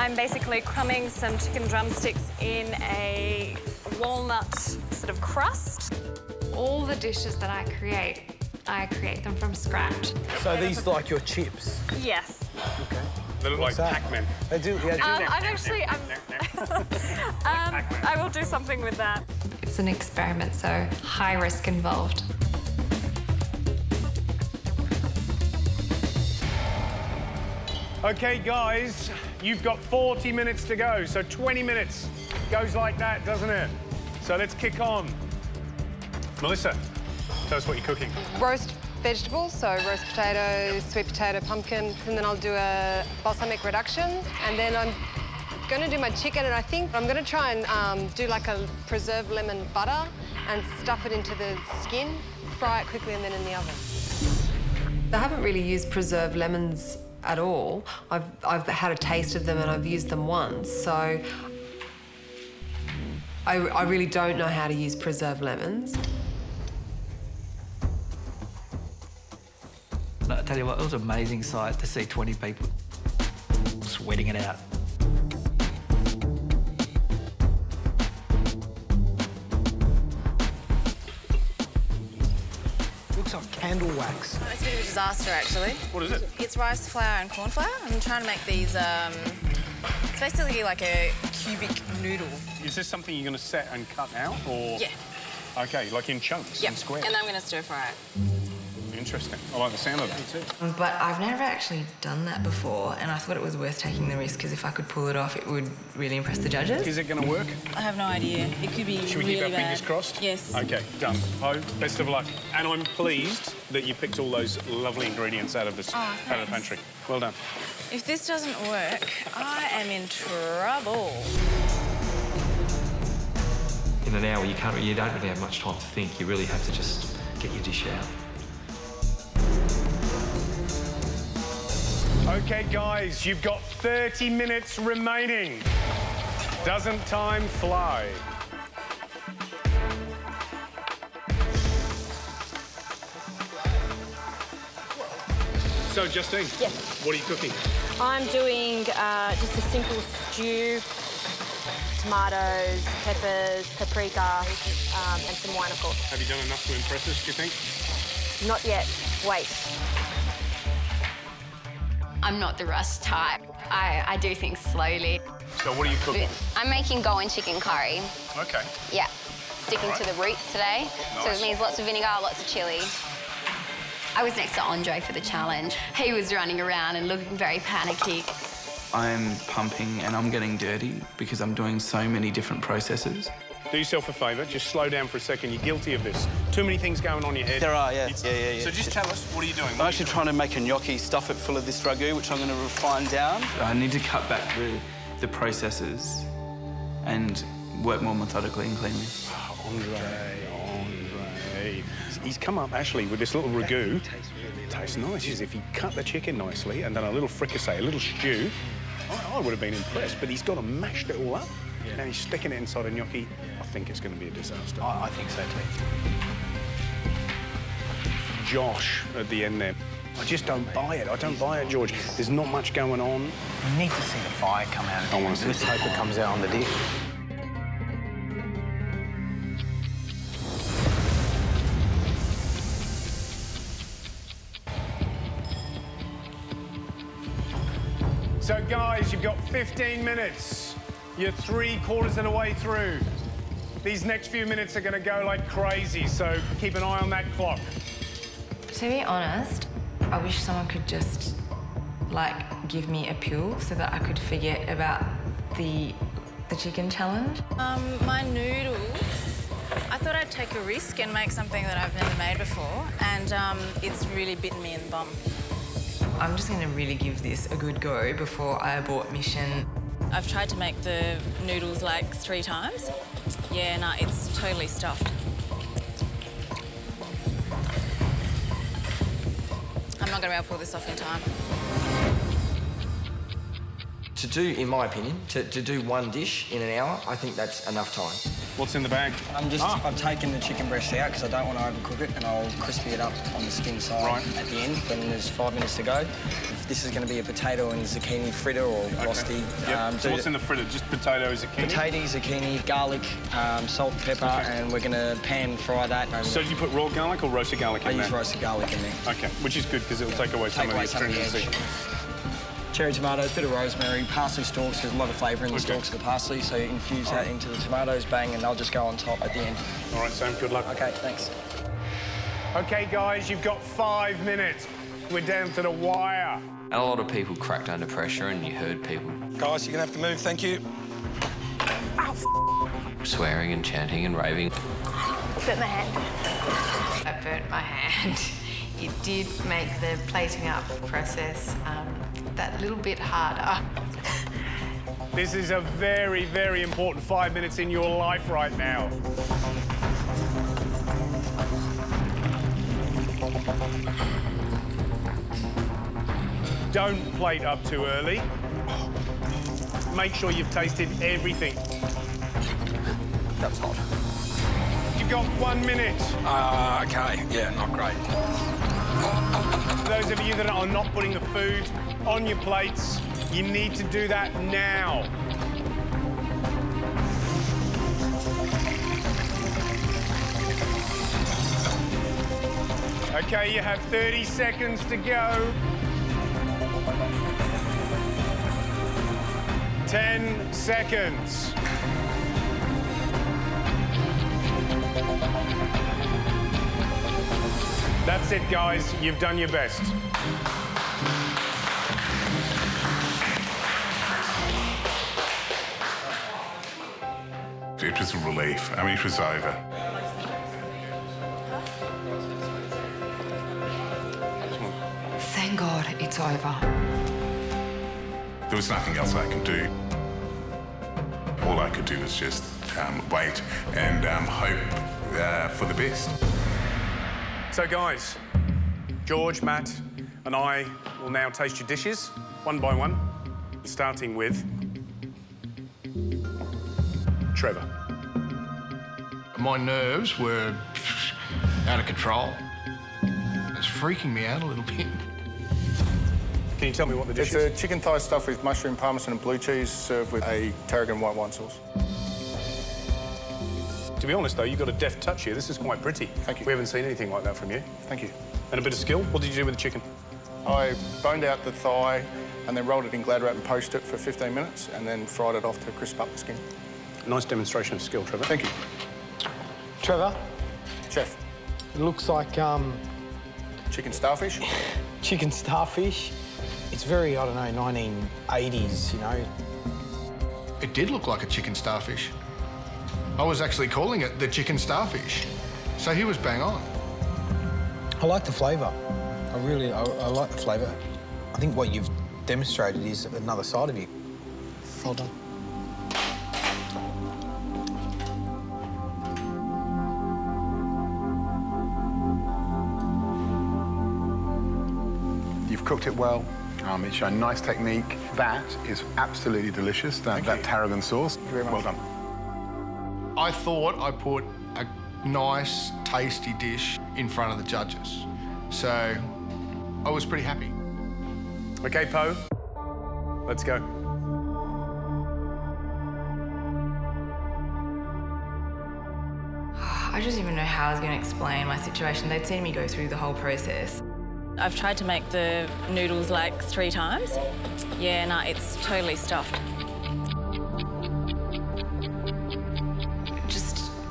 I'm basically crumbing some chicken drumsticks in a walnut sort of crust. All the dishes that I create them from scratch. So these are like your chips? Yes. Okay. They look like Pac-Man. They do, yeah. I will do something with that. It's an experiment, so high risk involved. OK, guys, you've got 40 minutes to go, so 20 minutes goes like that, doesn't it? So let's kick on. Melissa, tell us what you're cooking. Roast vegetables, so roast potatoes, sweet potato, pumpkin, and then I'll do a balsamic reduction, and then I'm going to do my chicken, and I think I'm going to try and do like a preserved lemon butter and stuff it into the skin, fry it quickly, and then in the oven. I haven't really used preserved lemons at all. I've had a taste of them and I've used them once, so I really don't know how to use preserved lemons. I tell you what, it was an amazing sight to see 20 people sweating it out. Looks like candle wax. It's a bit of a disaster, actually. What is it? It's rice flour and corn flour. I'm trying to make these, it's basically like a cubic noodle. Is this something you're going to set and cut out, or...? Yeah. OK, like in chunks and squares? And then I'm going to stir-fry it. Interesting. I like the sound of that. Me too. But I've never actually done that before, and I thought it was worth taking the risk, because if I could pull it off, it would really impress the judges. Is it going to work? I have no idea. It could be Should we really keep our bad. fingers crossed? Yes. OK, done. Oh, best of luck. And I'm pleased that you picked all those lovely ingredients out of the pantry. Well done. If this doesn't work, I am in trouble. In an hour, you don't really have much time to think. You really have to just get your dish out. OK, guys, you've got 30 minutes remaining. Doesn't time fly? So, Justine. Yes. What are you cooking? I'm doing just a simple stew, tomatoes, peppers, paprika, and some wine, of course. Have you done enough to impress us, do you think? Not yet. Wait. I'm not the rush type. I do things slowly. So what are you cooking? I'm making Goan chicken curry. OK. Yeah. Sticking to the roots today. Nice. So it means lots of vinegar, lots of chilli. I was next to Andre for the challenge. He was running around and looking very panicky. I'm pumping and I'm getting dirty because I'm doing so many different processes. Do yourself a favour, just slow down for a second. You're guilty of this. Too many things going on in your head. There are, yeah. Yeah. So just tell us, what are you doing? I'm actually trying to make a gnocchi, stuff it full of this ragu, which I'm going to refine down. I need to cut back the processes and work more methodically and cleanly. Oh, Andre. He's come up, actually, with this little ragu. It tastes nice. As if he cut the chicken nicely and done a little fricassee, a little stew. I would have been impressed, but he's got to mash it all up. Now he's sticking it inside a gnocchi. I think it's going to be a disaster. I think so too. Josh at the end there. I just don't buy it. I don't buy it, George. There's not much going on. We need to see the fire come out. I want to see Let's hope it comes out on the dish. So, guys, you've got 15 minutes. You're 3/4 of the way through. These next few minutes are going to go like crazy, so keep an eye on that clock. To be honest, I wish someone could just, like, give me a pill so that I could forget about the chicken challenge. My noodles, I thought I'd take a risk and make something that I've never made before, and it's really bitten me in the bum. I'm just going to really give this a good go before I abort mission. I've tried to make the noodles like 3 times. Yeah, no, it's totally stuffed. I'm not going to be able to pull this off in time. To do, in my opinion, to do one dish in an hour, I think that's enough time. What's in the bag? I've taken the chicken breast out because I don't want to overcook it, and I'll crispy it up on the skin side at the end. Then there's 5 minutes to go. If this is going to be a potato and zucchini fritter or rosti. Yep. So what's in the fritter? Just potato, zucchini? Potato, zucchini, garlic, salt, pepper, and we're going to pan fry that. So do you put raw garlic or roasted garlic in there? I use roasted garlic in there. OK, which is good because it'll take away some of the astringency. Cherry tomatoes, bit of rosemary, parsley stalks. There's a lot of flavour in the stalks of the parsley, so you infuse that into the tomatoes, bang, and they'll just go on top at the end. All right, Sam, good luck. OK, thanks. OK, guys, you've got 5 minutes. We're down to the wire. A lot of people cracked under pressure, and you heard people... Guys, you're going to have to move, thank you. Swearing and chanting and raving. Burnt my hand. I burnt my hand. It did make the plating up process that little bit harder. This is a very, very important 5 minutes in your life right now. Don't plate up too early. Make sure you've tasted everything. That's hot. You've got 1 minute. OK, yeah, not great. For those of you that are not putting the food on your plates, you need to do that now. OK, you have 30 seconds to go. 10 seconds. That's it, guys. You've done your best. It was a relief. I mean, it was over. Thank God it's over. There was nothing else I could do. All I could do was just wait and hope for the best. So, guys, George, Matt, and I will now taste your dishes, one by one, starting with Trevor. My nerves were out of control. It's freaking me out a little bit. Can you tell me what the dish is? It's a chicken thigh stuffed with mushroom, parmesan and blue cheese, served with a tarragon white wine sauce. To be honest, though, you've got a deft touch here. This is quite pretty. Thank you. We haven't seen anything like that from you. Thank you. And a bit of skill. What did you do with the chicken? I boned out the thigh and then rolled it in Glad wrap and poached it for 15 minutes and then fried it off to crisp up the skin. Nice demonstration of skill, Trevor. Thank you. Trevor? Chef. It looks like, chicken starfish? Chicken starfish. It's very, I don't know, 1980s, you know. It did look like a chicken starfish. I was actually calling it the chicken starfish. So he was bang on. I like the flavour. I like the flavour. I think what you've demonstrated is another side of you. Well done. You've cooked it well. It's shown nice technique. That is absolutely delicious, that tarragon sauce. Thank you very much. Well done. I thought I put a nice, tasty dish in front of the judges. So I was pretty happy. OK, Poe, let's go. I just didn't even know how I was going to explain my situation. They'd seen me go through the whole process. I've tried to make the noodles like 3 times. Yeah, no, it's totally stuffed.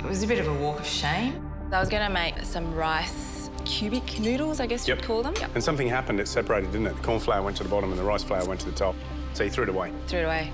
It was a bit of a walk of shame. I was going to make some rice cubic noodles, I guess you'd call them. And something happened, it separated, didn't it? The corn flour went to the bottom and the rice flour went to the top. So you threw it away. Threw it away.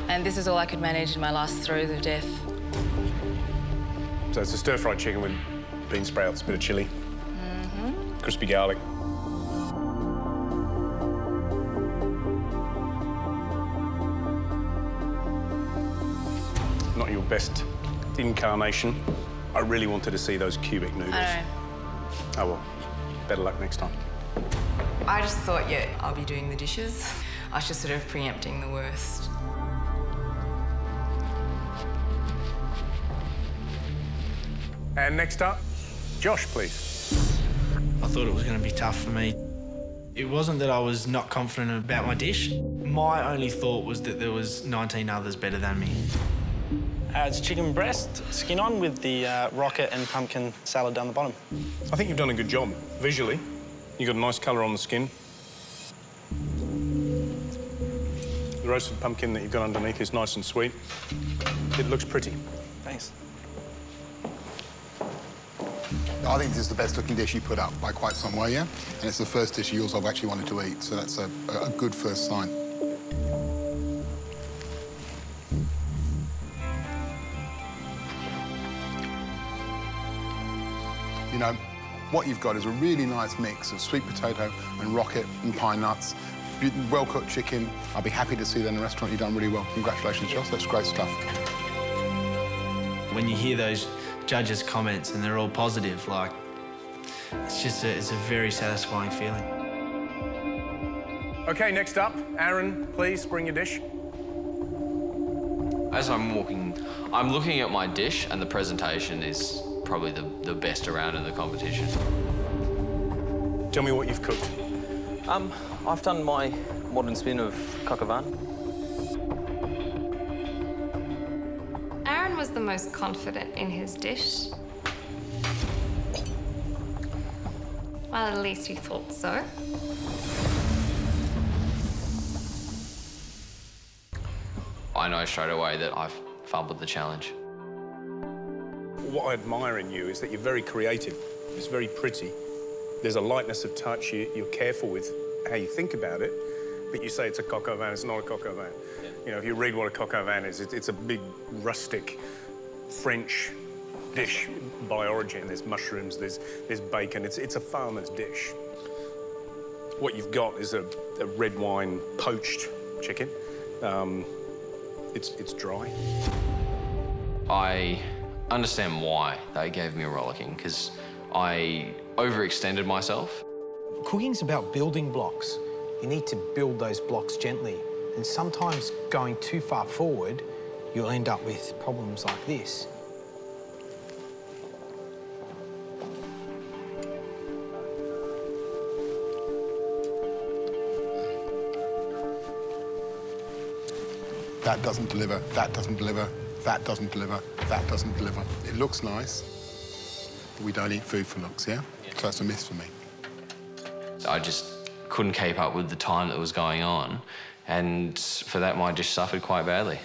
And this is all I could manage in my last throes of death. So it's a stir-fried chicken with bean sprouts, a bit of chilli, crispy garlic. Not your best incarnation. I really wanted to see those cubic noodles. I know. Oh, well, better luck next time. I just thought, yeah, I'll be doing the dishes. I was just sort of preempting the worst. And next up, Josh, please. I thought it was going to be tough for me. It wasn't that I was not confident about my dish. My only thought was that there was 19 others better than me. It's chicken breast, skin on, with the rocket and pumpkin salad down the bottom. I think you've done a good job visually. You've got a nice colour on the skin. The roasted pumpkin that you've got underneath is nice and sweet. It looks pretty. Thanks. I think this is the best looking dish you put up by quite some way, yeah? And it's the first dish of yours I've actually wanted to eat, so that's a good first sign. You know, what you've got is a really nice mix of sweet potato and rocket and pine nuts, well-cooked chicken. I'll be happy to see that in the restaurant. You've done really well. Congratulations, Josh. That's great stuff. When you hear those judges' comments and they're all positive, like, it's a very satisfying feeling. OK, next up, Aaron, please bring your dish. As I'm walking, I'm looking at my dish, and the presentation is probably the best around in the competition. Tell me what you've cooked. I've done my modern spin of coq au vin. Aaron was the most confident in his dish. Well, at least he thought so. I know straight away that I've fumbled the challenge. What I admire in you is that you're very creative. It's very pretty. There's a lightness of touch. You're careful with how you think about it, but you say it's a coq au vin. It's not a coq au vin. Yeah. You know, if you read what a coq au vin is, it's a big, rustic French dish by origin. There's mushrooms, there's bacon. It's a farmer's dish. What you've got is a red wine poached chicken. It's dry. I understand why they gave me a rollicking, because I overextended myself. Cooking's about building blocks. You need to build those blocks gently. And sometimes going too far forward, you'll end up with problems like this. That doesn't deliver, that doesn't deliver, that doesn't deliver, that doesn't deliver. It looks nice, but we don't eat food for looks, yeah? So that's a miss for me. I just couldn't keep up with the time that was going on, and for that, my dish suffered quite badly.